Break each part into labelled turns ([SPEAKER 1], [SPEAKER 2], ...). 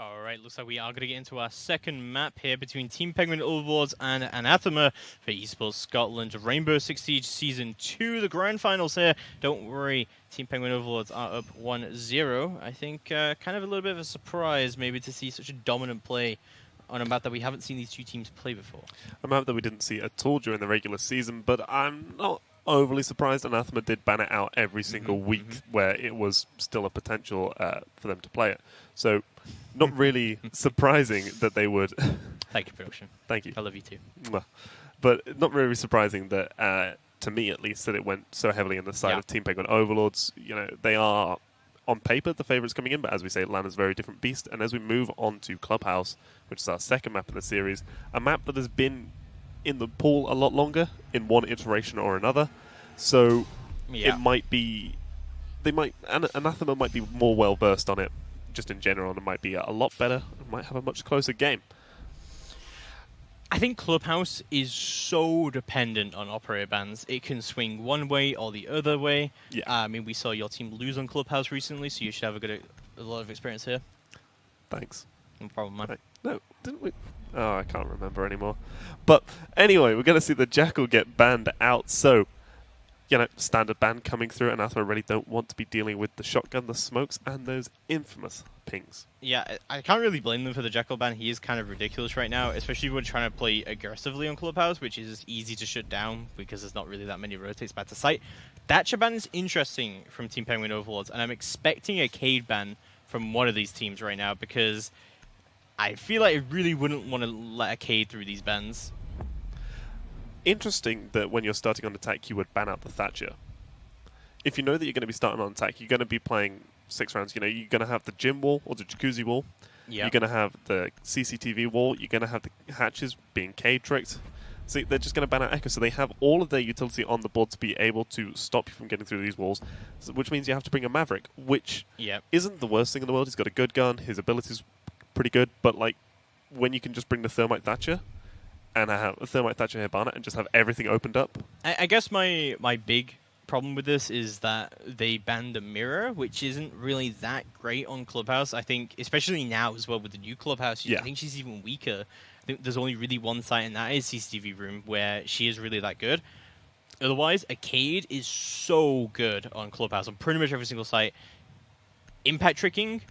[SPEAKER 1] Alright, looks like we are going to get into our second map here between Team Penguin Overlords and Anathema for Esports Scotland. Rainbow Six Siege Season 2, the grand finals here. Don't worry, Team Penguin Overlords are up 1-0. I think kind of a little bit of a surprise maybe to see such a dominant play on a map that we haven't seen these two teams play before.
[SPEAKER 2] A map that we didn't see at all during the regular season, but I'm not overly surprised. Anathema did ban it out every single week where it was still a potential for them to play it. So not really surprising that they would.
[SPEAKER 1] Thank you, production.
[SPEAKER 2] Thank you.
[SPEAKER 1] I love you too.
[SPEAKER 2] But not really surprising that, to me at least, that it went so heavily on the side of Team Penguin Overlords. You know, they are on paper the favourites coming in, but as we say, Lana's a very different beast. And as we move on to Clubhouse, which is our second map in the series, a map that has been in the pool a lot longer in one iteration or another. So it might be, Anathema might be more well versed on it just in general, and it might be a lot better. It might have a much closer game.
[SPEAKER 1] I think Clubhouse is so dependent on operator bans. It can swing one way or the other way.
[SPEAKER 2] Yeah.
[SPEAKER 1] I mean, we saw your team lose on Clubhouse recently, so you should have a lot of experience here.
[SPEAKER 2] Thanks.
[SPEAKER 1] No problem, man.
[SPEAKER 2] No, didn't we? Oh, I can't remember anymore. But anyway, we're going to see the Jackal get banned out. So, you know, standard ban coming through, and Anathema really don't want to be dealing with the shotgun, the smokes, and those infamous pings.
[SPEAKER 1] Yeah, I can't really blame them for the Jackal ban. He is kind of ridiculous right now, especially when trying to play aggressively on Clubhouse, which is easy to shut down because there's not really that many rotates back to site. Thatcher ban is interesting from Team Penguin Overlords, and I'm expecting a Cade ban from one of these teams right now because I feel like I really wouldn't want to let a Cade through these bans.
[SPEAKER 2] Interesting that when you're starting on attack, you would ban out the Thatcher. If you know that you're going to be starting on attack, you're going to be playing 6 rounds. You know, you're going to have the gym wall or the jacuzzi wall. Yep. You're going to have the CCTV wall. You're going to have the hatches being Cade tricked. So they're just going to ban out Echo. So they have all of their utility on the board to be able to stop you from getting through these walls, which means you have to bring a Maverick, which isn't the worst thing in the world. He's got a good gun. His ability's pretty good. But like, when you can just bring the Thermite Thatcher and have a Thermite Thatcher Hibana and just have everything opened up.
[SPEAKER 1] I guess my big problem with this is that they banned the mirror, which isn't really that great on Clubhouse. I think, especially now as well with the new Clubhouse, I think she's even weaker. I think there's only really one site, and that is CCTV Room, where she is really that good. Otherwise, a Cade is so good on Clubhouse on pretty much every single site. Impact tricking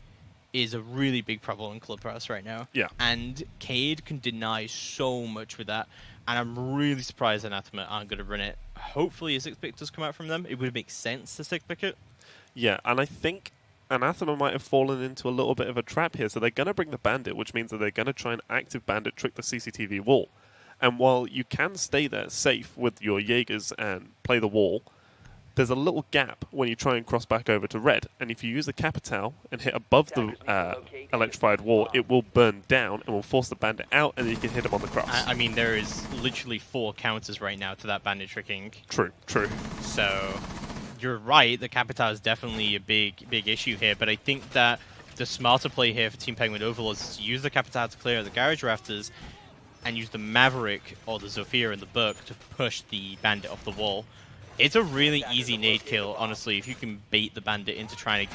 [SPEAKER 1] is a really big problem in Clubhouse right now. Yeah. And Cade can deny so much with that. And I'm really surprised Anathema aren't going to run it. Hopefully a 6-pick does come out from them. It would make sense to 6-pick it.
[SPEAKER 2] Yeah, and I think Anathema might have fallen into a little bit of a trap here. So they're going to bring the Bandit, which means that they're going to try and active Bandit trick the CCTV wall. And while you can stay there safe with your Jaegers and play the wall, there's a little gap when you try and cross back over to red. And if you use the Capital and hit above the electrified wall, it will burn down and will force the Bandit out, and then you can hit him on the cross.
[SPEAKER 1] I mean, there is literally 4 counters right now to that Bandit tricking.
[SPEAKER 2] True, true.
[SPEAKER 1] So you're right, the Capital is definitely a big issue here, but I think that the smarter play here for Team Penguin Overlords is to use the Capital to clear the garage rafters and use the Maverick or the Zofia in the book to push the Bandit off the wall. It's a really easy nade kill, honestly, if you can bait the Bandit into trying to...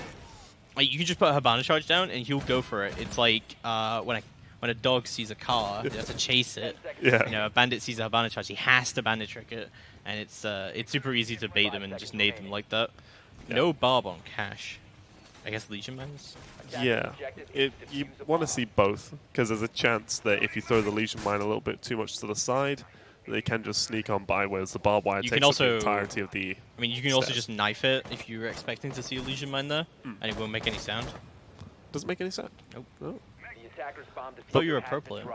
[SPEAKER 1] Like, you can just put a Hibana charge down and he'll go for it. It's like when a dog sees a car, he has to chase it.
[SPEAKER 2] Yeah.
[SPEAKER 1] You know, a Bandit sees a Hibana charge, he has to Bandit trick it. And it's super easy to bait them and just nade them like that. Yeah. No barb on Cash. I guess Legion Mines?
[SPEAKER 2] Yeah. You want to see both, because there's a chance that if you throw the Legion Mine a little bit too much to the side, they can just sneak on by, whereas the barbed wire takes up the entirety of the
[SPEAKER 1] I mean, you can also just knife it if you're expecting to see a Legion Mine there, and it won't make any sound.
[SPEAKER 2] Doesn't make any sound?
[SPEAKER 1] Nope.
[SPEAKER 2] No.
[SPEAKER 1] I thought you were a pro player.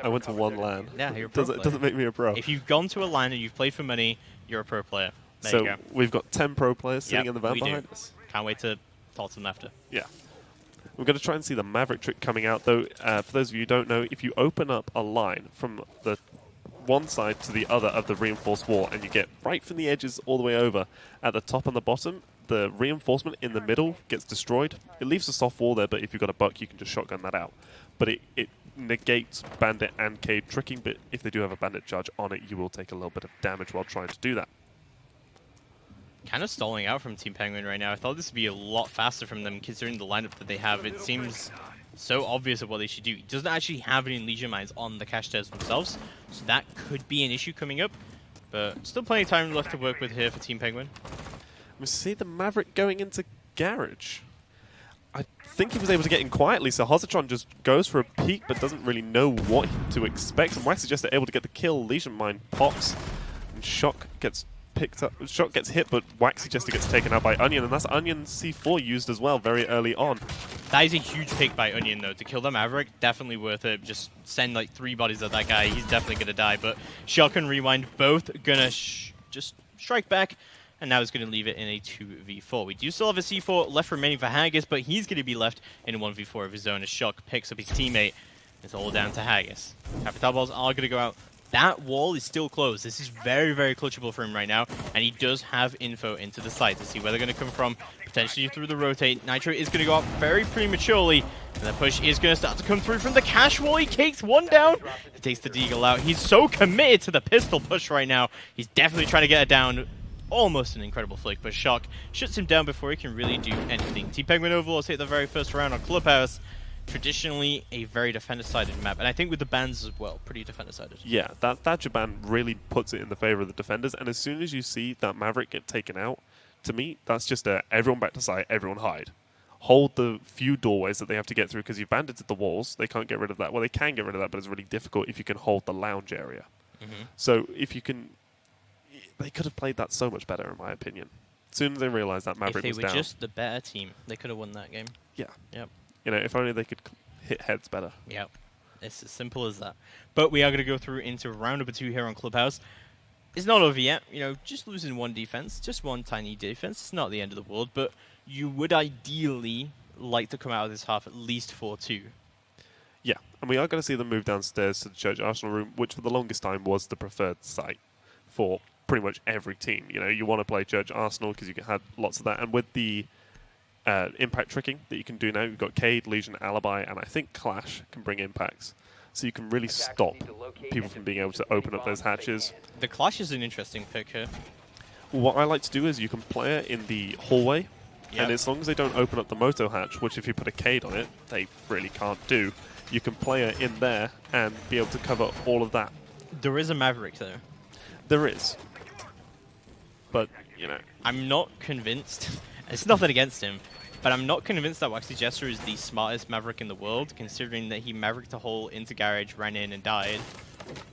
[SPEAKER 2] I went to one LAN.
[SPEAKER 1] Yeah, you're a pro player.
[SPEAKER 2] Doesn't make me a pro.
[SPEAKER 1] If you've gone to a LAN and you've played for money, you're a pro player. There you go.
[SPEAKER 2] We've got 10 pro players sitting in the van behind us.
[SPEAKER 1] Can't wait to talk to them after.
[SPEAKER 2] Yeah. We're going to try and see the Maverick trick coming out, though. For those of you who don't know, if you open up a line from the one side to the other of the reinforced wall and you get right from the edges all the way over, at the top and the bottom, the reinforcement in the middle gets destroyed. It leaves a soft wall there, but if you've got a buck, you can just shotgun that out. But it negates Bandit and Cade tricking, but if they do have a Bandit charge on it, you will take a little bit of damage while trying to do that.
[SPEAKER 1] Kind of stalling out from Team Penguin right now. I thought this would be a lot faster from them considering the lineup that they have. It seems so obvious of what they should do. He doesn't actually have any Legion mines on the cache stairs themselves, so that could be an issue coming up. But still plenty of time left to work with here for Team Penguin.
[SPEAKER 2] We see the Maverick going into Garage. I think he was able to get in quietly, so Hozatron just goes for a peek but doesn't really know what to expect. And Wax is just able to get the kill. Legion Mine pops, and Shock gets picked up. Shock gets hit, but Waxy Jester gets taken out by Onion, and that's Onion C4 used as well very early on.
[SPEAKER 1] That is a huge pick by Onion, though. To kill the Maverick, definitely worth it. Just send like 3 bodies at that guy. He's definitely going to die, but Shock and Rewind both going to just strike back. And now he's going to leave it in a 2v4. We do still have a C4 left remaining for Haggis, but he's going to be left in a 1v4 of his own as Shock picks up his teammate. It's all down to Haggis. Capital balls are going to go out. That wall is still closed. This is very, very clutchable for him right now. And he does have info into the site to see where they're going to come from. Potentially through the rotate. Nitro is going to go up very prematurely. And the push is going to start to come through from the cache wall. He takes one down. He takes the Deagle out. He's so committed to the pistol push right now. He's definitely trying to get it down. Almost an incredible flick, but Shock shuts him down before he can really do anything. Team Penguin Overlords hit the very first round on Clubhouse. Traditionally a very defender-sided map, and I think with the bans as well, pretty defender-sided.
[SPEAKER 2] Yeah, that Thatcher ban really puts it in the favor of the defenders, and as soon as you see that Maverick get taken out, to me, that's just everyone back to site, everyone hide. Hold the few doorways that they have to get through, because you've banded the walls, they can't get rid of that. Well, they can get rid of that, but it's really difficult if you can hold the lounge area. So if you can... They could have played that so much better, in my opinion. As soon as they realized that Maverick was down...
[SPEAKER 1] If they were just the better team, they could have won that game.
[SPEAKER 2] Yeah.
[SPEAKER 1] Yep.
[SPEAKER 2] You know, if only they could hit heads better.
[SPEAKER 1] Yep. It's as simple as that. But we are going to go through into round number 2 here on Clubhouse. It's not over yet. You know, just losing one defense, just one tiny defense. It's not the end of the world, but you would ideally like to come out of this half at least 4-2.
[SPEAKER 2] Yeah, and we are going to see them move downstairs to the Church Arsenal room, which for the longest time was the preferred site for pretty much every team. You know, you want to play Church Arsenal because you can have lots of that, and with the impact tricking that you can do now, you've got Cade, Legion, Alibi, and I think Clash can bring impacts. So you can really stop people from being able to open up those hatches.
[SPEAKER 1] The Clash is an interesting pick here.
[SPEAKER 2] What I like to do is you can play it in the hallway, and as long as they don't open up the Moto hatch, which if you put a Cade on it, they really can't do, you can play it in there and be able to cover all of that.
[SPEAKER 1] There is a Maverick there.
[SPEAKER 2] There is. But, you know.
[SPEAKER 1] I'm not convinced. It's nothing against him, but I'm not convinced that Waxy Jester is the smartest Maverick in the world, considering that he Mavericked a hole into Garage, ran in and died.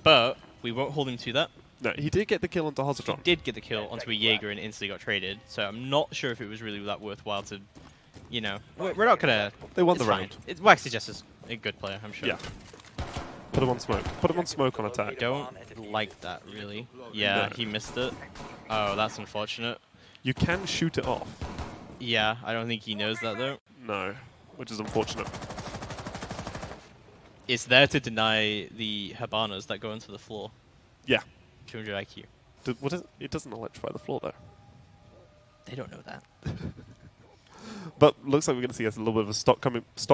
[SPEAKER 1] But we won't hold him to that.
[SPEAKER 2] No, he did get the kill onto Hozatron.
[SPEAKER 1] He did get the kill onto a Jaeger and instantly got traded, so I'm not sure if it was really that worthwhile to, you know, we're not going to...
[SPEAKER 2] They won the round.
[SPEAKER 1] Waxy Jester's a good player, I'm sure.
[SPEAKER 2] Yeah. Put him on smoke. Put him on smoke on attack.
[SPEAKER 1] Don't like that, really. Yeah, no. He missed it. Oh, that's unfortunate.
[SPEAKER 2] You can shoot it off.
[SPEAKER 1] Yeah, I don't think he knows that, though.
[SPEAKER 2] No, which is unfortunate.
[SPEAKER 1] It's there to deny the Habanas that go into the floor.
[SPEAKER 2] Yeah.
[SPEAKER 1] 200 IQ.
[SPEAKER 2] It doesn't electrify the floor, though.
[SPEAKER 1] They don't know that.
[SPEAKER 2] But looks like we're going to see a little bit of a stock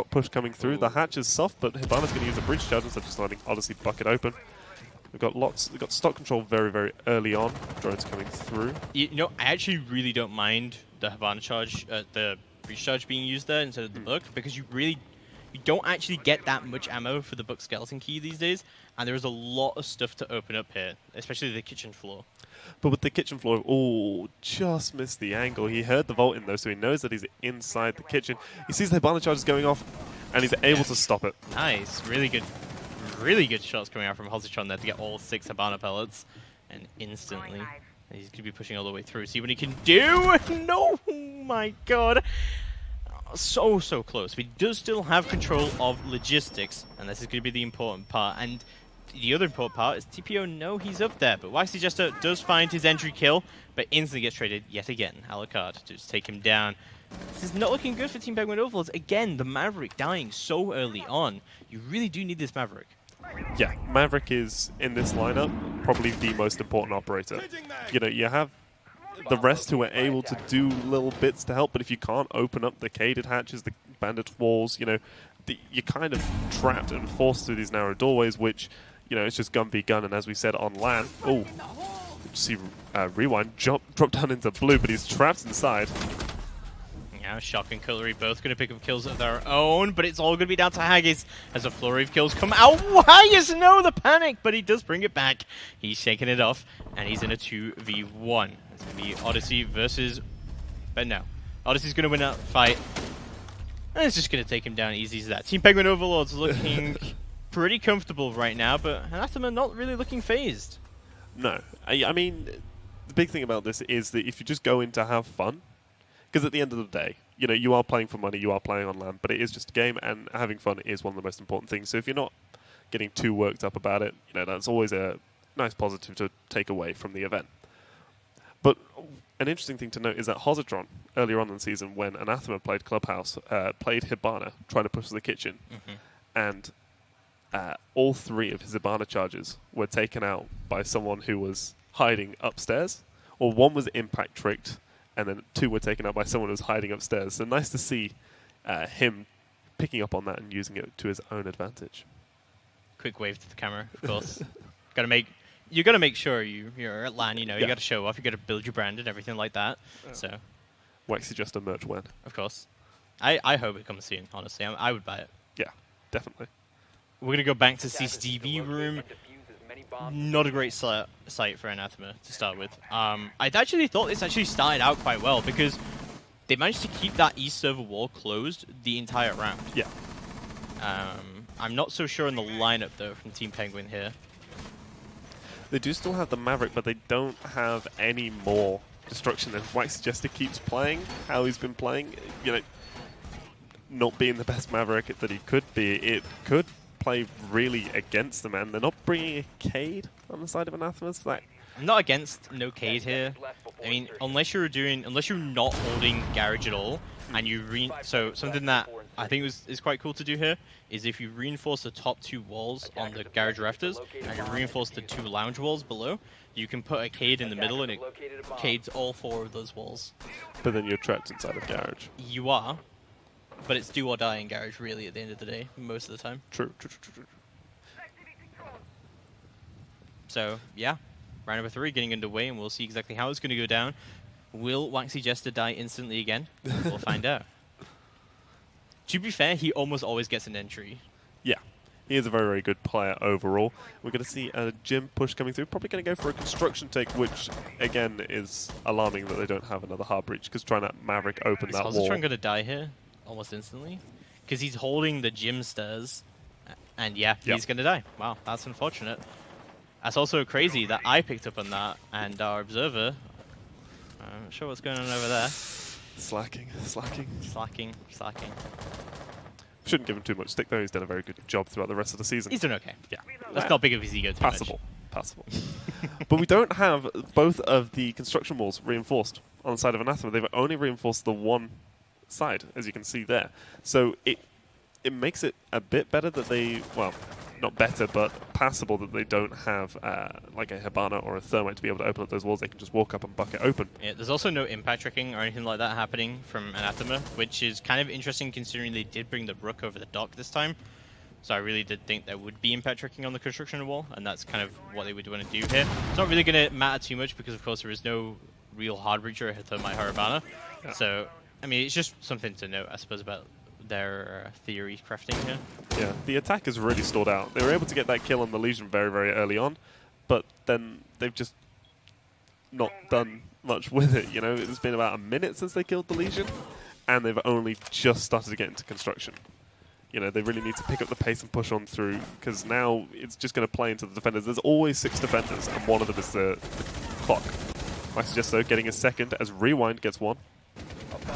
[SPEAKER 2] push coming through. The hatch is soft, but Hibana's going to use a breach charge instead of just letting Odyssey bucket open. We've got stock control very, very early on. Drones coming through.
[SPEAKER 1] You know, I actually really don't mind the Hibana charge, the breach charge being used there instead of the book, because you don't actually get that much ammo for the book skeleton key these days, and there is a lot of stuff to open up here, especially the kitchen floor.
[SPEAKER 2] But with the kitchen floor, oh, just missed the angle. He heard the vault in though, so he knows that he's inside the kitchen. He sees the Hibana charges going off, and he's able to stop it.
[SPEAKER 1] Nice, really good shots coming out from Hozatron there to get all 6 Hibana pellets, and instantly he's going to be pushing all the way through. See what he can do. No, my God. So close. But he does still have control of logistics, and this is going to be the important part. And the other important part is TPO know he's up there, but Waxy Jester does find his entry kill, but instantly gets traded yet again. Alucard to just take him down. This is not looking good for Team Penguin Overlords. Again, the Maverick dying so early on. You really do need this Maverick.
[SPEAKER 2] Yeah, Maverick is, in this lineup, probably the most important operator. You know, you have the rest who are able to do little bits to help, but if you can't open up the caded hatches, the bandit walls, you know, you're kind of trapped and forced through these narrow doorways, which, you know, it's just gun v gun, and as we said on LAN, oh, see Rewind drop down into blue, but he's trapped inside.
[SPEAKER 1] now. Shock and Cutlery both going to pick up kills of their own, but it's all going to be down to Haggis as a flurry of kills come out. Haggis, no, the panic, but he does bring it back. He's shaking it off, and he's in a 2v1. It's going to be Odyssey versus... But no. Odyssey's going to win that fight. And it's just going to take him down easy as that. Team Penguin Overlords looking pretty comfortable right now, but Anathema not really looking phased.
[SPEAKER 2] No. I mean, the big thing about this is that if you just go in to have fun, because at the end of the day, you know, you are playing for money, you are playing on LAN, but it is just a game, and having fun is one of the most important things. So if you're not getting too worked up about it, you know, that's always a nice positive to take away from the event. But an interesting thing to note is that Hosatron, earlier on in the season, when Anathema played Clubhouse, played Hibana, trying to push to the kitchen, and all 3 of his Hibana charges were taken out by someone who was hiding upstairs, or 1 was impact tricked, and then 2 were taken out by someone who was hiding upstairs. So nice to see him picking up on that and using it to his own advantage.
[SPEAKER 1] Quick wave to the camera, of course. You got to make sure you're at LAN, you know, you got to show off, you got to build your brand and everything like that. So,
[SPEAKER 2] Waxy just a merch win.
[SPEAKER 1] Of course. I hope it comes soon, honestly. I would buy it.
[SPEAKER 2] Yeah, definitely.
[SPEAKER 1] We're going to go back to CCTV room. Not a great site for Anathema to start with. I actually thought this actually started out quite well because they managed to keep that east server wall closed the entire round.
[SPEAKER 2] Yeah.
[SPEAKER 1] I'm not so sure on the lineup though from Team Penguin here.
[SPEAKER 2] They do still have the Maverick, but they don't have any more destruction. If Wax Jester keeps playing how he's been playing, you know, not being the best Maverick that he could be, it could play really against them, and they're not bringing a Cade on the side of Anathema. So that
[SPEAKER 1] I'm not against no Cade here. I mean, unless you're not holding Garage at all, and you so something that I think is quite cool to do here is if you reinforce the top 2 walls on the Garage rafters and you reinforce the 2 lounge walls below, you can put a Cade in the middle and it Cades all 4 of those walls.
[SPEAKER 2] But then you're trapped inside of Garage.
[SPEAKER 1] You are, but it's do or die in Garage really at the end of the day, most of the time.
[SPEAKER 2] True.
[SPEAKER 1] So, yeah. Round number 3 getting underway, and we'll see exactly how it's going to go down. Will Waxy Jester die instantly again? We'll find out. To be fair, he almost always gets an entry.
[SPEAKER 2] Yeah, he is a very, very good player overall. We're going to see a gym push coming through. Probably going to go for a construction take, which, again, is alarming that they don't have another hard breach, because trying to Maverick open that wall.
[SPEAKER 1] Is Hosatron going to die here almost instantly? Because he's holding the gym stairs, and yeah, he's going to die. Wow, that's unfortunate. That's also crazy that I picked up on that, and our observer, I'm not sure what's going on over there.
[SPEAKER 2] Slacking. Shouldn't give him too much stick, though. He's done a very good job throughout the rest of the season.
[SPEAKER 1] He's done okay.
[SPEAKER 2] Yeah.
[SPEAKER 1] That's not big of his ego too
[SPEAKER 2] Passable. But we don't have both of the construction walls reinforced on the side of Anathema. They've only reinforced the one side, as you can see there. So it makes it a bit better that they, well, not better, but passable that they don't have like a Hibana or a Thermite to be able to open up those walls. They can just walk up and buck it open.
[SPEAKER 1] Yeah, there's also no impact tricking or anything like that happening from Anathema, which is kind of interesting considering they did bring the Rook over the dock this time. So I really did think there would be impact tricking on the construction wall, and that's kind of what they would want to do here. It's not really going to matter too much because, of course, there is no real hard breacher or Thermite Hibana. Yeah. So, I mean, it's just something to note, I suppose, about their theory crafting here.
[SPEAKER 2] Yeah, the attack has really stalled out. They were able to get that kill on the Legion very, very early on, but then they've just not done much with it. You know, it's been about a minute since they killed the Legion, and they've only just started to get into construction. You know, they really need to pick up the pace and push on through, because now it's just going to play into the defenders. There's always 6 defenders, and one of them is the clock. Max Gesto getting a second as Rewind gets 1.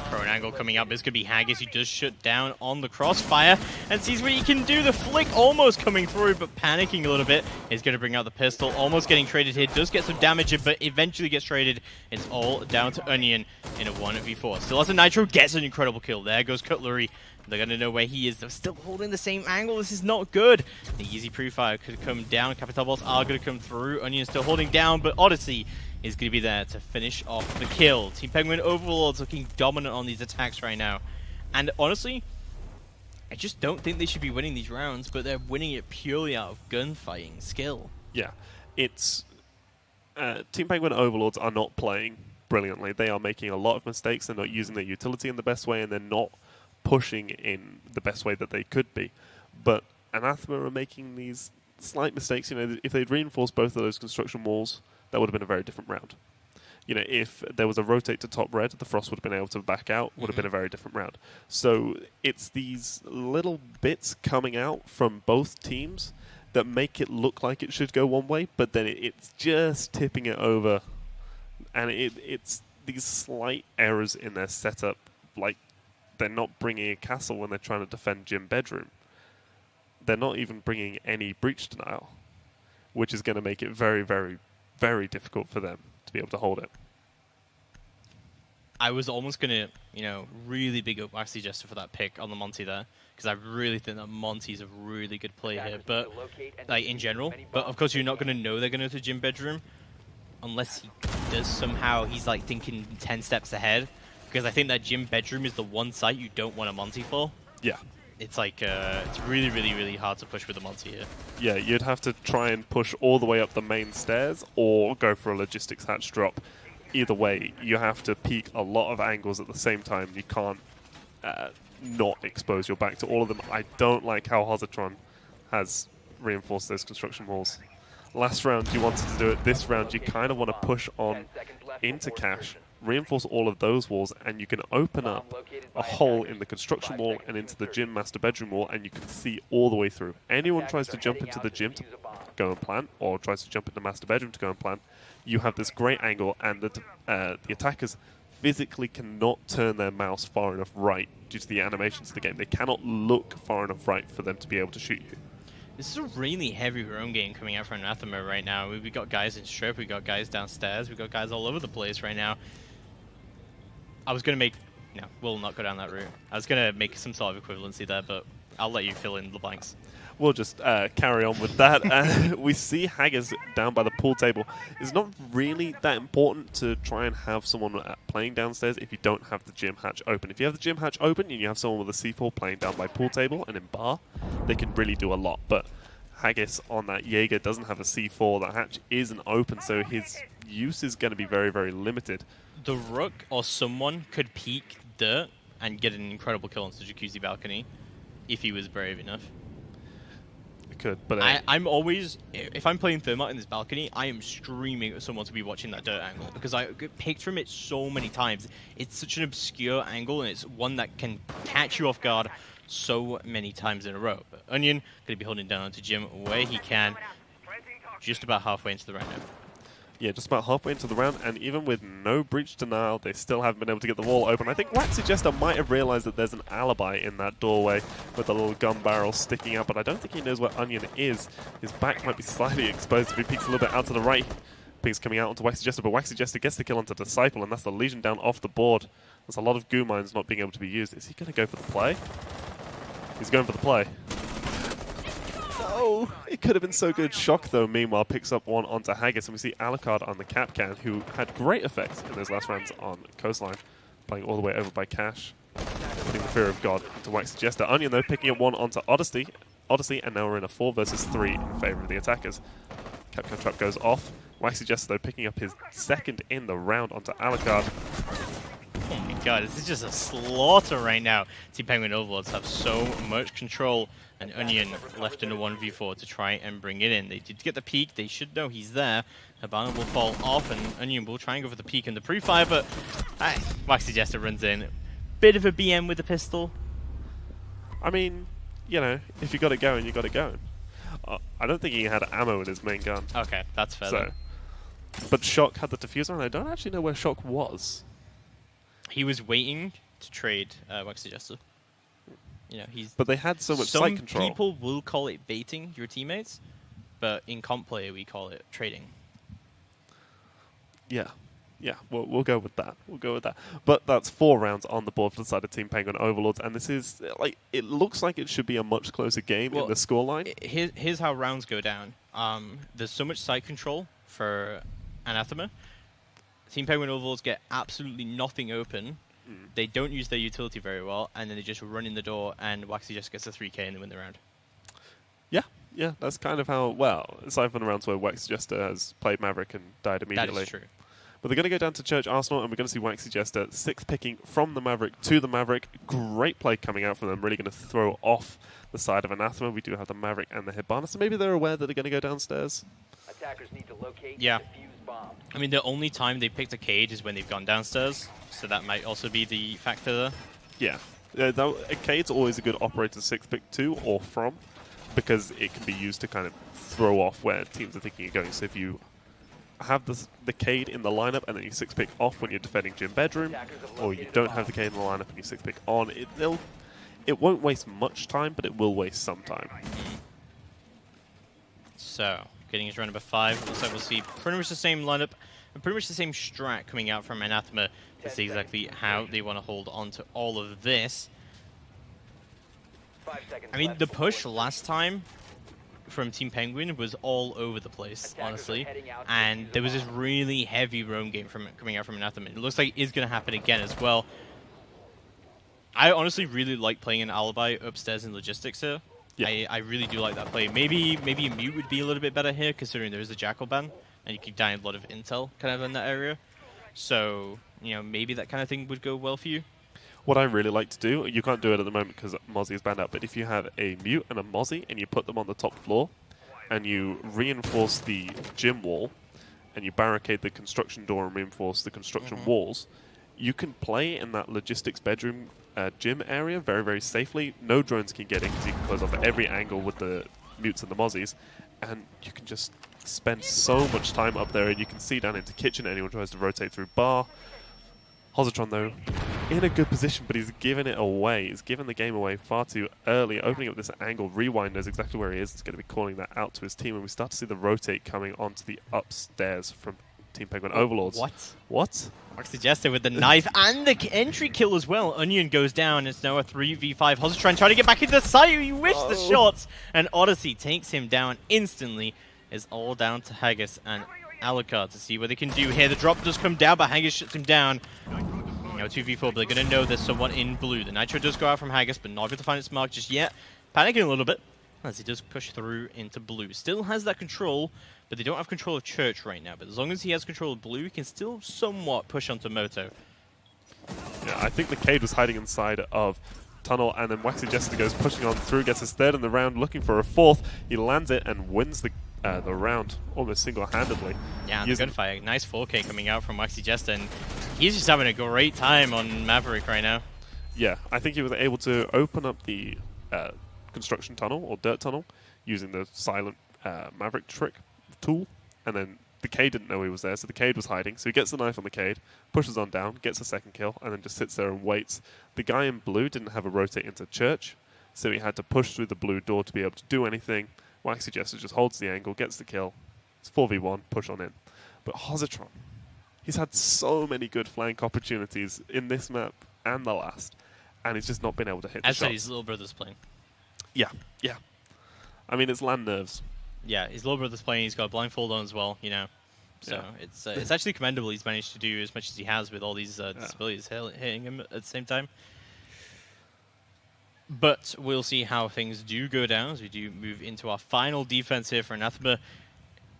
[SPEAKER 1] Prone angle coming up is going to be Haggis, who does shut down on the crossfire and sees what he can do. The flick almost coming through, but panicking a little bit. Is going to bring out the pistol, almost getting traded here. Does get some damage in, but eventually gets traded. It's all down to Onion in a 1v4. Still has a Nitro, gets an incredible kill. There goes Cutlery. They're going to know where he is. They're still holding the same angle. This is not good. The easy pre-fire could come down. Capital Balls are going to come through. Onion still holding down, but Odyssey is going to be there to finish off the kill. Team Penguin Overlords looking dominant on these attacks right now. And honestly, I just don't think they should be winning these rounds, but they're winning it purely out of gunfighting skill.
[SPEAKER 2] Yeah, it's... Team Penguin Overlords are not playing brilliantly. They are making a lot of mistakes. They're not using their utility in the best way, and they're not pushing in the best way that they could be. But Anathema are making these slight mistakes. You know, if they'd reinforced both of those construction walls, that would have been a very different round. You know, if there was a rotate to top red, the Frost would have been able to back out, would have been a very different round. So it's these little bits coming out from both teams that make it look like it should go one way, but then it's just tipping it over. And it's these slight errors in their setup, like they're not bringing a castle when they're trying to defend gym bedroom. They're not even bringing any breach denial, which is going to make it very, very, very difficult for them to be able to hold it.
[SPEAKER 1] I was almost going to, you know, really big up Waxy Jester for that pick on the Monty there, because I really think that Monty's a really good play here, but like in general. But of course, you're not going to know they're going to go to gym bedroom unless he does somehow. He's like thinking 10 steps ahead, because I think that gym bedroom is the one site you don't want a Monty for.
[SPEAKER 2] Yeah.
[SPEAKER 1] It's like, it's really, really, really hard to push with a Monty here.
[SPEAKER 2] Yeah, you'd have to try and push all the way up the main stairs or go for a logistics hatch drop. Either way, you have to peek a lot of angles at the same time. You can't not expose your back to all of them. I don't like how Hositron has reinforced those construction walls. Last round, you wanted to do it. This round, you kind of want to push on into cash, reinforce all of those walls, and you can open up a hole in the construction wall and into the gym master bedroom wall, and you can see all the way through. Anyone tries to jump into the gym to go and plant, or tries to jump into master bedroom to go and plant, you have this great angle, and the attackers physically cannot turn their mouse far enough right due to the animations of the game. They cannot look far enough right for them to be able to shoot you.
[SPEAKER 1] This is a really heavy roam game coming out from Anathema right now. We've got guys in strip, we've got guys downstairs, we've got guys all over the place right now. I was going to make... No, we'll not go down that route. I was going to make some sort of equivalency there, but I'll let you fill in the blanks.
[SPEAKER 2] We'll just carry on with that. We see Haggis down by the pool table. It's not really that important to try and have someone playing downstairs if you don't have the gym hatch open. If you have the gym hatch open and you have someone with a C4 playing down by pool table and in bar, they can really do a lot. But Haggis on that Jaeger doesn't have a C4. That hatch isn't open, so his use is going to be very, very limited.
[SPEAKER 1] The Rook or someone could peek dirt and get an incredible kill on the Jacuzzi balcony if he was brave enough.
[SPEAKER 2] Could, but
[SPEAKER 1] I'm always, if I'm playing Thermite in this balcony, I am streaming at someone to be watching that dirt angle, because I get picked from it so many times. It's such an obscure angle, and it's one that can catch you off guard so many times in a row. But Onion going to be holding down onto Jim where he can, just about halfway into the round now.
[SPEAKER 2] Yeah, just about halfway into the round, and even with no breach denial, they still haven't been able to get the wall open. I think Waxy Jester might have realized that there's an alibi in that doorway with the little gun barrel sticking out, but I don't think he knows where Onion is. His back might be slightly exposed if he peeks a little bit out to the right. Ping's coming out onto Waxy Jester, but Waxy Jester gets the kill onto Disciple, and that's the Legion down off the board. There's a lot of goo mines not being able to be used. Is he going to go for the play? He's going for the play. Oh, it could have been so good. Shock, though, meanwhile, picks up one onto Haggis, and we see Alucard on the Capcan, who had great effects in those last rounds on Coastline, playing all the way over by Cash, putting the Fear of God into Waxy Jester. Onion, though, picking up one onto Odyssey, and now we're in a 4 versus 3 in favor of the attackers. Capcan Trap goes off. Waxy Jester, though, picking up his second in the round onto Alucard.
[SPEAKER 1] Oh my god, this is just a slaughter right now. Team Penguin Overlords have so much control, and Onion left in a 1v4 to try and bring it in. They did get the peek, they should know he's there. Habana will fall off, and Onion will try and go for the peek and the pre-fire, but Waxy Jester runs in. Bit of a BM with the pistol.
[SPEAKER 2] I mean, you know, if you got it going, you got it going. I don't think he had ammo in his main gun.
[SPEAKER 1] Okay, that's fair. So,
[SPEAKER 2] but Shock had the diffuser, and I don't actually know where Shock was.
[SPEAKER 1] He was waiting to trade Waxy Jester. You know,
[SPEAKER 2] but they had so much sight control.
[SPEAKER 1] Some people will call it baiting your teammates, but in comp play we call it trading.
[SPEAKER 2] Yeah, we'll go with that. We'll go with that. But that's 4 rounds on the board for the side of Team Penguin Overlords, and this is like it looks like it should be a much closer game in the scoreline.
[SPEAKER 1] Here's how rounds go down. There's so much sight control for Anathema. Team Penguin Overlords get absolutely nothing open. They don't use their utility very well, and then they just run in the door, and Waxy just gets a 3k and they win the round.
[SPEAKER 2] Yeah, that's kind of how, well, aside from the rounds where Waxy Jester has played Maverick and died immediately.
[SPEAKER 1] That is true.
[SPEAKER 2] But they're going to go down to Church Arsenal, and we're going to see Waxy Jester 6th picking from the Maverick to the Maverick. Great play coming out from them, really going to throw off the side of Anathema. We do have the Maverick and the Hibana, so maybe they're aware that they're going to go downstairs.
[SPEAKER 3] Attackers need to locate
[SPEAKER 1] yeah.
[SPEAKER 3] and defuse bombs.
[SPEAKER 1] I mean, the only time they picked a cage is when they've gone downstairs, so that might also be the factor there.
[SPEAKER 2] Yeah. A cade's always a good operator 6th pick to or from, because it can be used to kind of throw off where teams are thinking of going. So if you have the Cade in the lineup and then you 6th pick off when you're defending Gym Bedroom, or you don't have the Cade in the lineup and you 6th pick on, it won't waste much time, but it will waste some time.
[SPEAKER 1] So, getting his round number 5, looks like we'll see pretty much the same lineup and pretty much the same strat coming out from Anathema to see exactly how they want to hold on to all of this. I mean, the push last time from Team Penguin was all over the place, honestly, and there was this really heavy roam game coming out from Anathema. It looks like it's going to happen again as well. I honestly really like playing an Alibi upstairs in logistics here. Yeah. I really do like that play. Maybe a mute would be a little bit better here, considering there is a Jackal ban, and you keep dying a lot of intel kind of in that area. So, you know, maybe that kind of thing would go well for you.
[SPEAKER 2] What I really like to do, you can't do it at the moment because Mozzie is banned out, but if you have a mute and a Mozzie and you put them on the top floor and you reinforce the gym wall and you barricade the construction door and reinforce the construction walls, you can play in that logistics bedroom gym area very, very safely. No drones can get in because you can close off every angle with the mutes and the Mozzies, and you can just spend so much time up there, and you can see down into kitchen. Anyone tries to rotate through bar. Hositron, though, in a good position, but he's given it away. He's given the game away far too early, opening up this angle. Rewind knows exactly where he is. He's going to be calling that out to his team, and we start to see the rotate coming onto the upstairs from Team Penguin Overlords. What?
[SPEAKER 1] Waxy Jester with the knife and the entry kill as well. Onion goes down. It's now a 3v5. Hositron trying to get back into the site. He whiffs the shots, and Odyssey takes him down instantly. It's all down to Haggis and Alucard to see what they can do here. The drop does come down, but Haggis shuts him down. You know, 2v4, but they're going to know there's someone in blue. The Nitro does go out from Haggis, but not going to find its mark just yet. Panicking a little bit as he does push through into blue. Still has that control, but they don't have control of Church right now. But as long as he has control of blue, he can still somewhat push onto Moto.
[SPEAKER 2] Yeah, I think the Cade was hiding inside of tunnel, and then Waxy Jester goes pushing on through, gets his 3rd in the round, looking for a 4th. He lands it and wins the round almost single-handedly.
[SPEAKER 1] Yeah, the gunfire. Nice 4K coming out from Waxy Jester, and he's just having a great time on Maverick right now.
[SPEAKER 2] Yeah, I think he was able to open up the construction tunnel or dirt tunnel using the silent Maverick trick tool, and then the Cade didn't know he was there, so the Cade was hiding. So he gets the knife on the Cade, pushes on down, gets a 2nd kill, and then just sits there and waits. The guy in blue didn't have a rotate into Church, so he had to push through the blue door to be able to do anything. Waxy Jester just holds the angle, gets the kill. It's 4v1, push on in. But Hositron, he's had so many good flank opportunities in this map and the last, and he's just not been able to hit the shots.
[SPEAKER 1] As his little brother's playing.
[SPEAKER 2] Yeah. I mean, it's land nerves.
[SPEAKER 1] Yeah, his little brother's playing. He's got a blindfold on as well, you know. So it's actually commendable he's managed to do as much as he has with all these disabilities hitting him at the same time. But we'll see how things do go down as we do move into our final defense here for Anathema.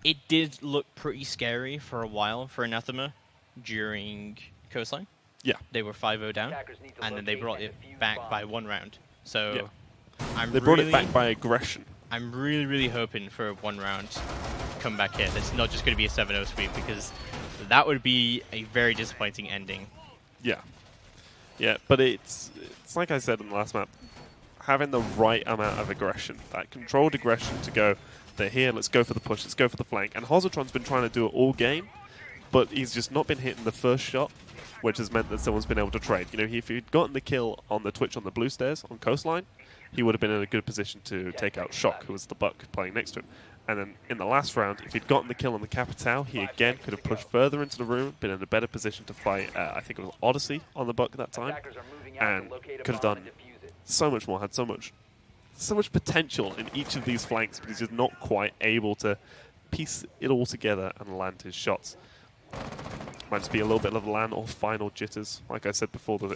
[SPEAKER 1] It did look pretty scary for a while for Anathema during Coastline.
[SPEAKER 2] Yeah.
[SPEAKER 1] They were 5-0 down, and then they brought it back by 1 round. So
[SPEAKER 2] they brought it back by aggression.
[SPEAKER 1] I'm really hoping for a 1 round comeback here. That's not just going to be a 7-0 sweep, because that would be a very disappointing ending.
[SPEAKER 2] Yeah, but it's like I said in the last map, having the right amount of aggression, that controlled aggression to go, they're here, let's go for the push, let's go for the flank. And Hositron's been trying to do it all game, but he's just not been hitting the first shot, which has meant that someone's been able to trade. You know, if he'd gotten the kill on the Twitch on the blue stairs on Coastline, he would have been in a good position to take out Shock, who was the Buck playing next to him. And then in the last round, if he'd gotten the kill on the Capitao, he again could have pushed further into the room, been in a better position to fight, I think it was Odyssey on the Buck at that time, and could have done so much more, had so much potential in each of these flanks, but he's just not quite able to piece it all together and land his shots. Might just be a little bit of land or final jitters. Like I said before we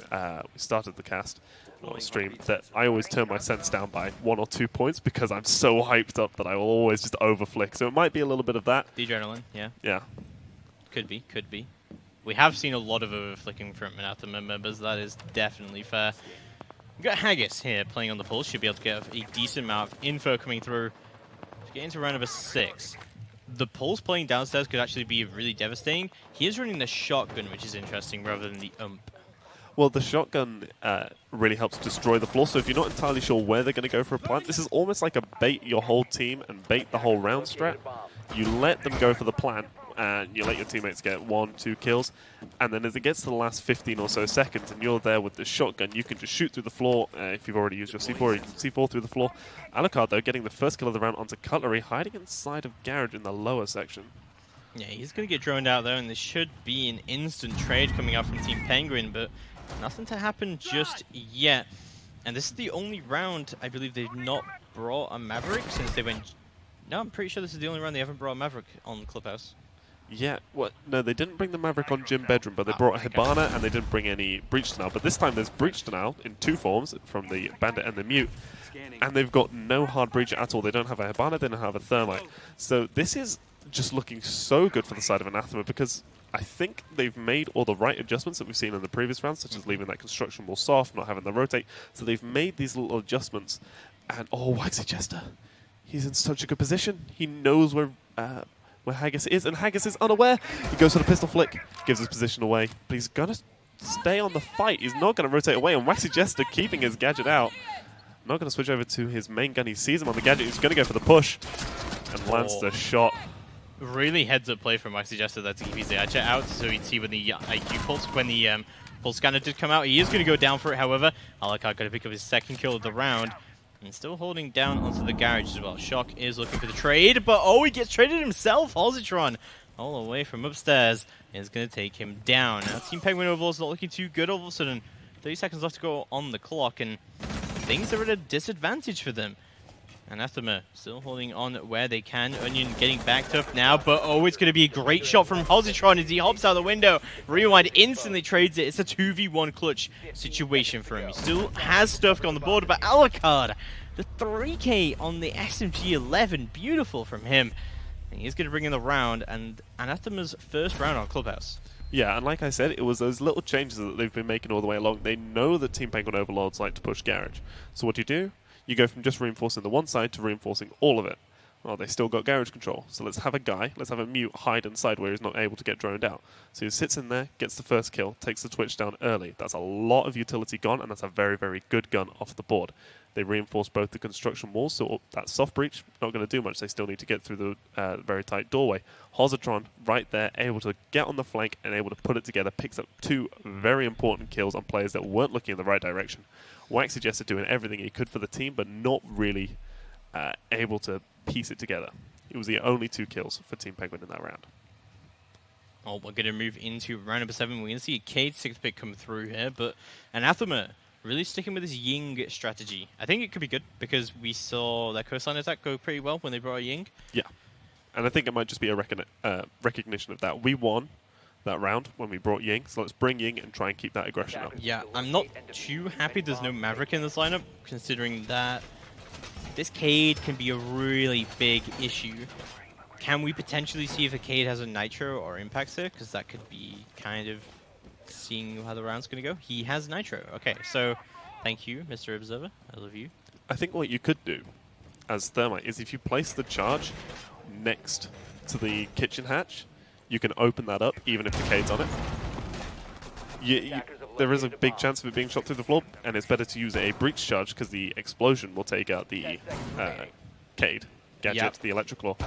[SPEAKER 2] started the cast or stream, that I always turn my sense down by 1 or 2 points because I'm so hyped up that I will always just overflick. So it might be a little bit of that.
[SPEAKER 1] The adrenaline, yeah.
[SPEAKER 2] Yeah.
[SPEAKER 1] Could be. We have seen a lot of overflicking from Anathema members, that is definitely fair. We've got Haggis here playing on the pulse, should be able to get a decent amount of info coming through to get into round number 6. The pulse playing downstairs could actually be really devastating. He is running the shotgun, which is interesting, rather than the ump.
[SPEAKER 2] Well, the shotgun really helps destroy the floor, so if you're not entirely sure where they're going to go for a plant, this is almost like a bait your whole team and bait the whole round strat. You let them go for the plant, and you let your teammates get 1, 2 kills, and then as it gets to the last 15 or so seconds and you're there with the shotgun, you can just shoot through the floor. If you've already used your C4, you can C4 through the floor. Alucard, though, getting the first kill of the round onto Cutlery, hiding inside of Garage in the lower section.
[SPEAKER 1] Yeah, he's going to get droned out there, and there should be an instant trade coming up from Team Penguin, but nothing to happen just yet. And this is the only round I believe they've not brought a Maverick since they went... No, I'm pretty sure this is the only round they haven't brought a Maverick on Clubhouse.
[SPEAKER 2] Yeah, what? No, they didn't bring the Maverick on Gym Bedroom, but they brought a Hibana, and they didn't bring any Breach Denial. But this time there's Breach Denial in 2 forms, from the Bandit and the Mute, and they've got no hard breach at all. They don't have a Hibana, they don't have a Thermite. So this is just looking so good for the side of Anathema, because I think they've made all the right adjustments that we've seen in the previous rounds, such as leaving that construction wall soft, not having the rotate. So they've made these little adjustments, and oh, Waxy Chester, he's in such a good position. He knows where Haggis is, and Haggis is unaware. He goes for the pistol flick, gives his position away, but he's going to stay on the fight. He's not going to rotate away, and Waxy Jester keeping his gadget out. Not going to switch over to his main gun. He sees him on the gadget. He's going to go for the push, and lands the shot.
[SPEAKER 1] Really heads-up play from Waxy Jester there to keep his gadget out, so he'd see when the IQ pulse, when the pulse scanner did come out. He is going to go down for it, however. Alucard going to pick up his 2nd kill of the round. And still holding down onto the garage as well. Shock is looking for the trade, but oh, he gets traded himself. Halsitron, all the way from upstairs, is going to take him down. Now, Team Penguin Overlords not looking too good all of a sudden. 30 seconds left to go on the clock, and things are at a disadvantage for them. Anathema still holding on where they can. Onion getting backed up now, but oh, it's going to be a great shot from Halsitron as he hops out the window. Rewind instantly trades it. It's a 2v1 clutch situation for him. He still has stuff on the board, but Alucard, the 3k on the SMG-11, beautiful from him. And he's going to bring in the round, and Anathema's first round on Clubhouse.
[SPEAKER 2] Yeah, and like I said, it was those little changes that they've been making all the way along. They know that Team Penguin Overlords like to push Garage. So what do? You go from just reinforcing the one side to reinforcing all of it. Well, they still got garage control, so let's have a Mute hide inside where he's not able to get droned out. So he sits in there, gets the first kill, takes the Twitch down early. That's a lot of utility gone, and that's a very, very good gun off the board. They reinforce both the construction walls, so that soft breach, not going to do much. They still need to get through the very tight doorway. Halsitron, right there, able to get on the flank and able to put it together, picks up 2 very important kills on players that weren't looking in the right direction. Waxy Jester doing everything he could for the team, but not really able to piece it together. It was the only 2 kills for Team Penguin in that round.
[SPEAKER 1] Oh, we're going to move into round number 7. We're going to see a Cade 6th pick come through here, but Anathema really sticking with his Ying strategy. I think it could be good because we saw that coastline attack go pretty well when they brought a Ying.
[SPEAKER 2] Yeah, and I think it might just be a recognition of that. We won that round when we brought Ying, so let's bring Ying and try and keep that aggression up.
[SPEAKER 1] Yeah, I'm not too happy there's no Maverick in this lineup, considering that this Cade can be a really big issue. Can we potentially see if a Cade has a Nitro or Impacts here? Because that could be kind of seeing how the round's going to go. He has Nitro. Okay, so thank you, Mr. Observer. I love you.
[SPEAKER 2] I think what you could do as Thermite is if you place the charge next to the kitchen hatch, you can open that up even if the Cade's on it. There is a big chance of it being shot through the floor, and it's better to use a breach charge because the explosion will take out the Cade gadget, the electrical.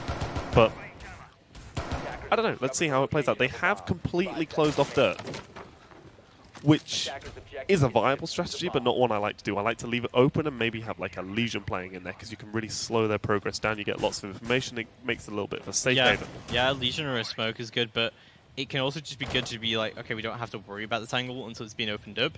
[SPEAKER 2] But I don't know. Let's see how it plays out. They have completely closed off dirt, which is a viable strategy, but not one I like to do. I like to leave it open and maybe have like a Legion playing in there because you can really slow their progress down. You get lots of information. It makes it a little bit of a safe haven.
[SPEAKER 1] Yeah, a Legion or a Smoke is good, but it can also just be good to be like, okay, we don't have to worry about this angle until it's been opened up,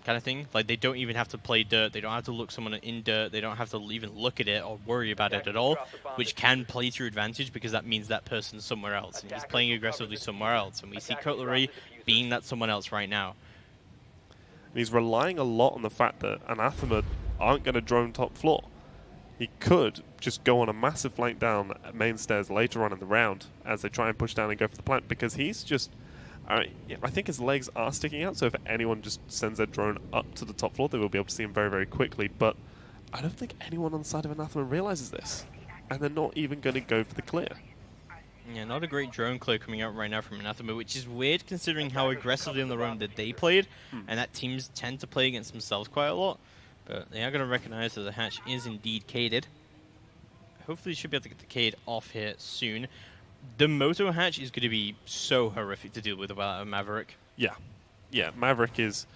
[SPEAKER 1] kind of thing. Like, they don't even have to play dirt. They don't have to look someone in dirt. They don't have to even look at it or worry about it at all, which can play to your advantage because that means that person's somewhere else, and he's playing aggressively somewhere else. And we see Cutlery being that someone else right now.
[SPEAKER 2] And he's relying a lot on the fact that Anathema aren't going to drone top floor. He could just go on a massive flank down main stairs later on in the round as they try and push down and go for the plant, because he's just I think his legs are sticking out, so if anyone just sends their drone up to the top floor, they will be able to see him very, very quickly. But I don't think anyone on the side of Anathema realizes this, and they're not even going to go for the clear.
[SPEAKER 1] Yeah, not a great drone clear coming out right now from Anathema, which is weird considering how aggressively on the run that they played, and that teams tend to play against themselves quite a lot. But they are going to recognize that the hatch is indeed caded. Hopefully, should be able to get the cade off here soon. The Moto hatch is going to be so horrific to deal with without a Maverick.
[SPEAKER 2] Yeah. Yeah, Maverick is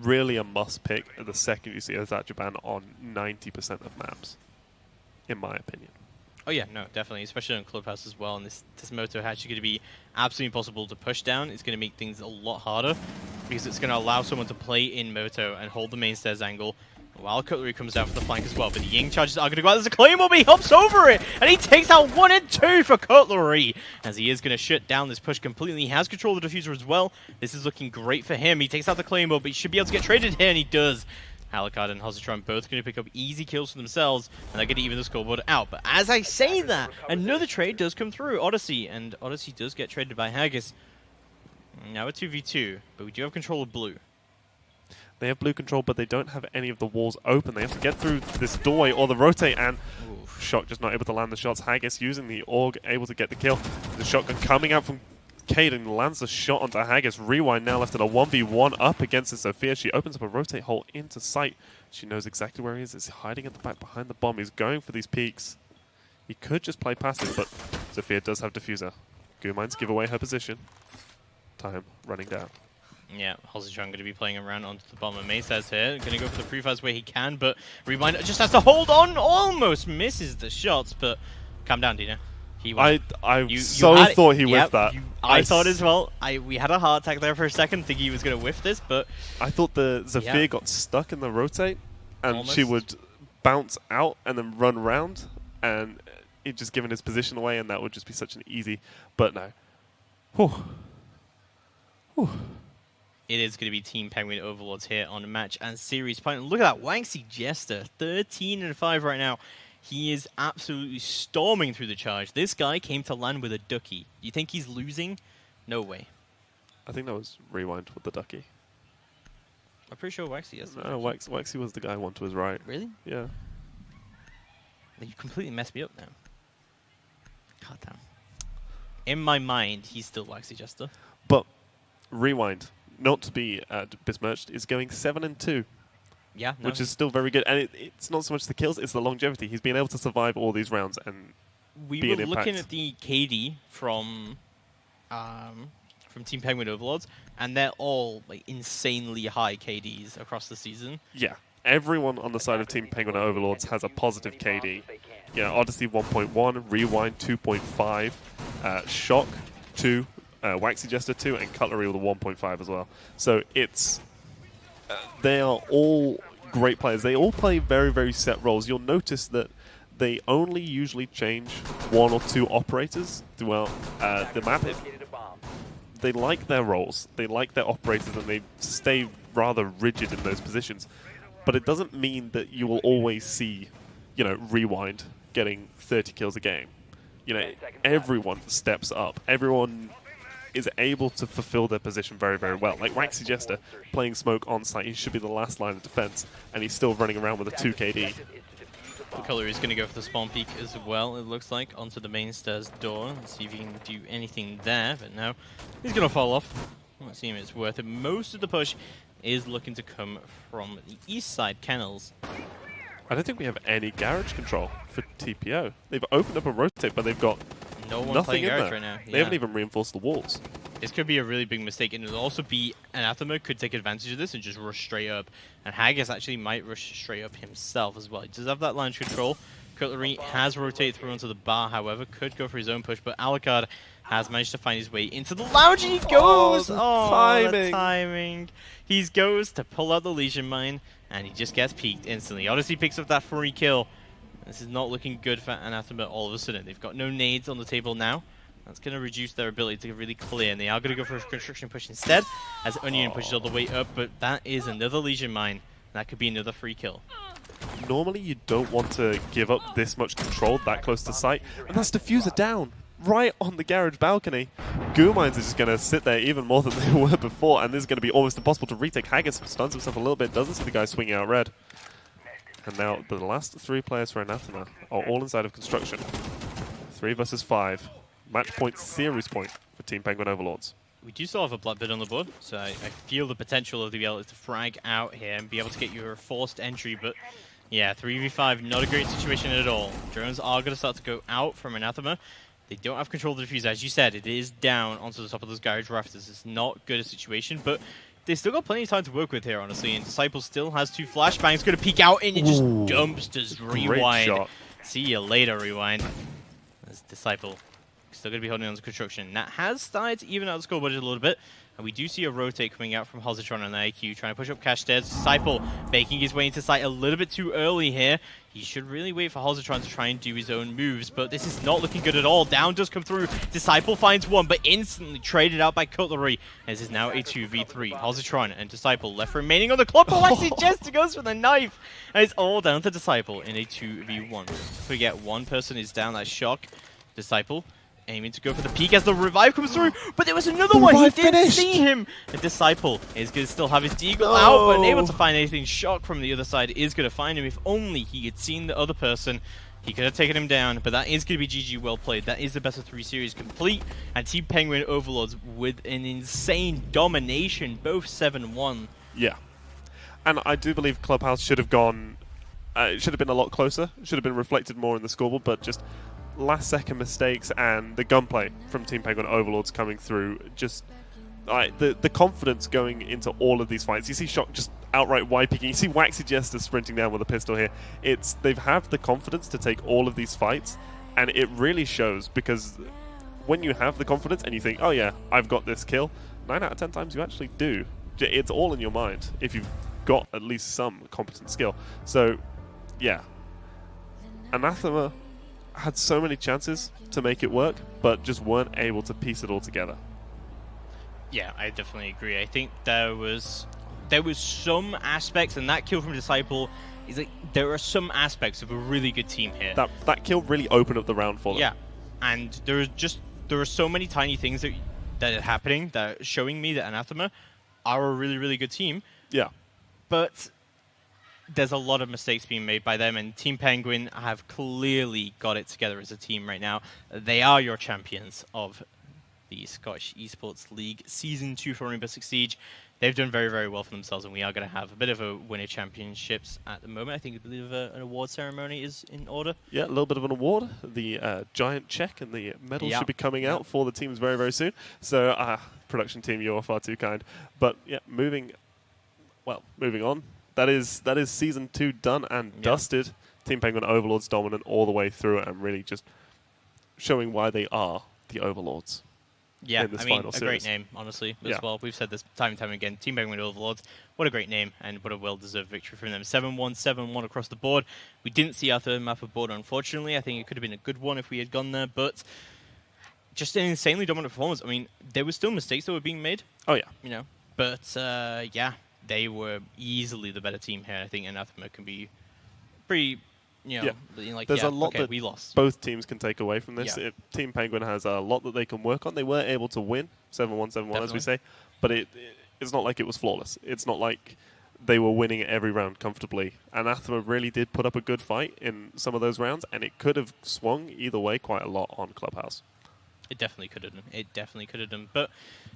[SPEAKER 2] really a must pick the second you see a Thatcher ban on 90% of maps, in my opinion.
[SPEAKER 1] Oh yeah, no, definitely, especially on Clubhouse as well. And this Moto hatch is going to be absolutely impossible to push down. It's going to make things a lot harder because it's going to allow someone to play in Moto and hold the main stairs angle while Cutlery comes down for the flank as well. But the Ying charges are going to go out. There's a Claymore, but he hops over it, and he takes out 1 and 2 for Cutlery, as he is going to shut down this push completely. He has control of the diffuser as well. This is looking great for him. He takes out the Claymore, but he should be able to get traded here, and he does. Alucard and Hozatron both going to pick up easy kills for themselves, and they're going to even the scoreboard out. But as I say that, another trade does come through, Odyssey, and Odyssey does get traded by Haggis. Now a 2v2, but we do have control of blue.
[SPEAKER 2] They have blue control, but they don't have any of the walls open. They have to get through this doorway or the rotate, and Shock just not able to land the shots. Haggis using the AUG, able to get the kill. The shotgun coming out from Caden lands a shot onto Haggis. Rewind now left at a 1v1 up against the Sophia. She opens up a rotate hole into sight. She knows exactly where he is. He's hiding at the back behind the bomb. He's going for these peaks. He could just play passive, but Sophia does have diffuser. Goomines give away her position. Time running down.
[SPEAKER 1] Yeah, Hozatron going to be playing around onto the bottom of main stairs here. Going to go for the prefires where he can, but Rewind just has to hold on. Almost misses the shots, but calm down, Dina.
[SPEAKER 2] I thought he whiffed that.
[SPEAKER 1] I thought as well. We had a heart attack there for a second, thinking he was going to whiff this, but
[SPEAKER 2] I thought the Zafir got stuck in the rotate, and she would bounce out and then run round, and he'd just given his position away, and that would just be such an easy. But no. Whew. Whew.
[SPEAKER 1] It is going to be Team Penguin Overlords here on a match and series point. Look at that, Wanksy Jester, 13 and 5 right now. He is absolutely storming through the charge. This guy came to land with a ducky. Do you think he's losing? No way.
[SPEAKER 2] I think that was Rewind with the ducky.
[SPEAKER 1] I'm pretty sure Waxy is.
[SPEAKER 2] No, Waxy was the guy one to his right.
[SPEAKER 1] Really?
[SPEAKER 2] Yeah.
[SPEAKER 1] You completely messed me up now. God damn. In my mind, he's still Waxy Jester.
[SPEAKER 2] But Rewind, not to be besmirched, is going 7 and 2.
[SPEAKER 1] Yeah, no.
[SPEAKER 2] Which is still very good. And it's not so much the kills, it's the longevity. He's been able to survive all these rounds and
[SPEAKER 1] we
[SPEAKER 2] be
[SPEAKER 1] were
[SPEAKER 2] an impact.
[SPEAKER 1] looking at the KD from Team Penguin Overlords, and they're all like insanely high KDs across the season.
[SPEAKER 2] Yeah. Everyone on the side of Team Penguin Overlords has a positive KD. Yeah, Odyssey 1.1, Rewind 2.5, Shock 2, Waxy Jester 2, and Cutlery with a 1.5 as well. So it's... they are all great players. They all play very, very set roles. You'll notice that they only usually change 1 or 2 operators throughout the map. They like their roles. They like their operators, and they stay rather rigid in those positions. But it doesn't mean that you will always see, Rewind getting 30 kills a game. Everyone steps up. Everyone is able to fulfill their position very, very well. Like Waxy Jester playing smoke on site, he should be the last line of defense, and he's still running around with a 2 KD.
[SPEAKER 1] Cutlery is going to go for the spawn peak as well, it looks like, onto the main stairs door. Let's see if he can do anything there, but no. He's going to fall off. Let's see if it's worth it. Most of the push is looking to come from the east side kennels.
[SPEAKER 2] I don't think we have any garage control for TPO. They've opened up a rotate, but they've got
[SPEAKER 1] no one
[SPEAKER 2] nothing
[SPEAKER 1] playing
[SPEAKER 2] in
[SPEAKER 1] garage
[SPEAKER 2] there.
[SPEAKER 1] right now.
[SPEAKER 2] They haven't even reinforced the walls.
[SPEAKER 1] This could be a really big mistake, and it'll also be Anathema could take advantage of this and just rush straight up. And Haggis actually might rush straight up himself as well. He does have that launch control. Cutlery has rotated through onto the bar, however, could go for his own push, but Alucard has managed to find his way into the lounge, and he goes! The timing. He goes to pull out the Legion Mine, and he just gets peeked instantly. Odyssey picks up that free kill. This is not looking good for Anathema all of a sudden. They've got no nades on the table now. That's going to reduce their ability to really clear, and they are going to go for a construction push instead, as Onion pushes all the way up, but that is another Legion Mine. That could be another free kill.
[SPEAKER 2] Normally you don't want to give up this much control that close to site, and that's diffuser down, right on the garage balcony. Goo Mines is just going to sit there even more than they were before, and this is going to be almost impossible to retake. Haggard stuns himself a little bit, doesn't see the guy swinging out red. And now the last 3 players for Anathema are all inside of construction. 3 versus 5. Match point, series point for Team Penguin Overlords.
[SPEAKER 1] We do still have a Blackbird on the board, so I feel the potential of the able to frag out here and be able to get your forced entry, but yeah, 3v5, not a great situation at all. Drones are going to start to go out from Anathema. They don't have control of the diffuser. As you said, it is down onto the top of those garage rafters. It's not good a situation, but they still got plenty of time to work with here, honestly, and Disciple still has 2 flashbangs. Going to peek out, and it just dumps. Does Rewind.
[SPEAKER 2] Shot.
[SPEAKER 1] See you later, Rewind. As Disciple still going to be holding on to construction. That has started to even out the score budget a little bit. And we do see a rotate coming out from Hositron on the IQ, trying to push up cash stairs. Disciple making his way into sight a little bit too early here. He should really wait for Hositron to try and do his own moves, but this is not looking good at all. Down does come through. Disciple finds one, but instantly traded out by Cutlery. As is now a 2v3. Hositron and Disciple left remaining on the clock, but actually Jester goes for the knife. And it's all down to Disciple in a 2v1. Forget one person is down, that's Shock. Disciple aiming to go for the peak as the revive comes through, but there was another one. He didn't see him. The Disciple is going to still have his deagle out, but unable to find anything. Shock from the other side is going to find him. If only he had seen the other person, he could have taken him down, but that is going to be GG well played. That is the best of 3 series complete, and Team Penguin Overlords with an insane domination, both 7-1.
[SPEAKER 2] Yeah. And I do believe Clubhouse should have gone, it should have been a lot closer, should have been reflected more in the scoreboard, but just last-second mistakes and the gunplay from Team Penguin Overlords coming through, just the confidence going into all of these fights. You see Shock just outright Y-peeking. You see Waxy Jester sprinting down with a pistol here. They've had the confidence to take all of these fights, and it really shows, because when you have the confidence and you think, oh yeah, I've got this kill, 9 out of 10 times you actually do. It's all in your mind if you've got at least some competent skill. So, yeah. Anathema had so many chances to make it work, but just weren't able to piece it all together.
[SPEAKER 1] Yeah, I definitely agree. I think there was some aspects, and that kill from Disciple is like, there are some aspects of a really good team here.
[SPEAKER 2] That kill really opened up the round for them.
[SPEAKER 1] Yeah, and there are so many tiny things that are happening that are showing me that Anathema are a really, really good team.
[SPEAKER 2] Yeah.
[SPEAKER 1] But there's a lot of mistakes being made by them, and Team Penguin have clearly got it together as a team right now. They are your champions of the Scottish Esports League Season 2 for Rainbow Six Siege. They've done very, very well for themselves, and we are going to have a bit of a winner championships at the moment. I believe an award ceremony is in order.
[SPEAKER 2] Yeah, a little bit of an award. The giant check and the medals should be coming out for the teams very, very soon. So, production team, you're far too kind. But yeah, moving on. That is Season 2 done and dusted. Team Penguin Overlords dominant all the way through it, and really just showing why they are the Overlords.
[SPEAKER 1] Yeah,
[SPEAKER 2] in this
[SPEAKER 1] I mean,
[SPEAKER 2] final
[SPEAKER 1] a
[SPEAKER 2] series.
[SPEAKER 1] great name, honestly, as well. We've said this time and time again. Team Penguin Overlords, what a great name, and what a well-deserved victory from them. 7-1, 7-1 across the board. We didn't see our third map of board, unfortunately. I think it could have been a good one if we had gone there, but just an insanely dominant performance. I mean, there were still mistakes that were being made.
[SPEAKER 2] Oh, yeah.
[SPEAKER 1] You know, but, yeah, they were easily the better team here. I think Anathema can be pretty... You know, like,
[SPEAKER 2] there's a lot that
[SPEAKER 1] we lost.
[SPEAKER 2] Both teams can take away from this.
[SPEAKER 1] Yeah.
[SPEAKER 2] Team Penguin has a lot that they can work on. They were able to win 7-1, 7-1, as we say, but it's not like it was flawless. It's not like they were winning every round comfortably. Anathema really did put up a good fight in some of those rounds, and it could have swung either way quite a lot on Clubhouse.
[SPEAKER 1] It definitely could have done. It definitely could have done. But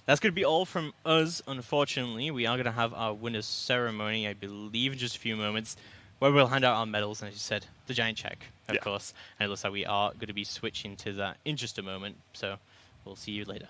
[SPEAKER 1] that's going to be all from us, unfortunately. We are going to have our winners ceremony, I believe, in just a few moments, where we'll hand out our medals, and as you said, the giant check, of course. And it looks like we are going to be switching to that in just a moment, so we'll see you later.